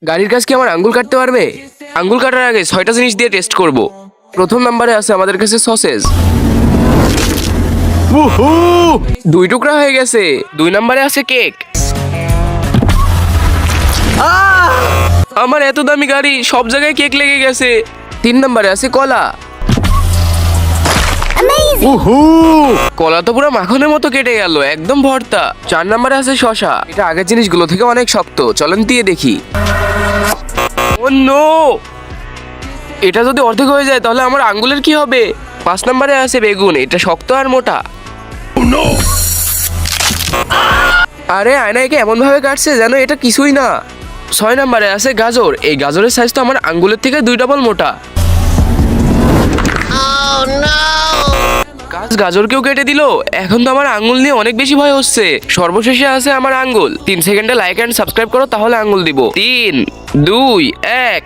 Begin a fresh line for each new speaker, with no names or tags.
গাড়ির কাজ কি আমার আঙ্গুল কাটতে পারবে? আঙ্গুল কাটার আগে 6টা জিনিস দিয়ে টেস্ট করব। প্রথম নাম্বারে আছে আমাদের কাছে সসেজ। 2 টুকরা হয়ে গেছে। 2 নাম্বারে আছে কেক। আমার এত দামি গাড়ি, সব জায়গায় কেক লেগে গেছে। 3 নাম্বারে আছে কলা। কলা তো পুরো মাখনের মতো কেটে গেল, একদম ভর্তা। 4 নাম্বারে আছে শশা। এটা আগের জিনিসগুলো থেকে অনেক শক্ত, চলেন দিয়ে দেখি। ও নো, এটা যদি অর্ধেক হয়ে যায় তাহলে আমার আঙ্গুলের কি হবে? 5 নাম্বারে আছে বেগুন। এটা শক্ত আর মোটা। আরে আয়না একে এমন ভাবে কাটছে যেন এটা কিছুই না। 6 নাম্বারে আছে গাজর। এই গাজরের সাইজ তো আমার আঙ্গুলের থেকে 2 ডাবল মোটা। গাজরকেও কেটে দিল। এখন তো আমার আঙ্গুল নিয়ে অনেক বেশি ভয় হচ্ছে। সর্বশেষে আছে আমার আঙ্গুল। 3 সেকেন্ডে লাইক এন্ড সাবস্ক্রাইব করো, তাহলে আঙ্গুল দিব। 3, 2, 1।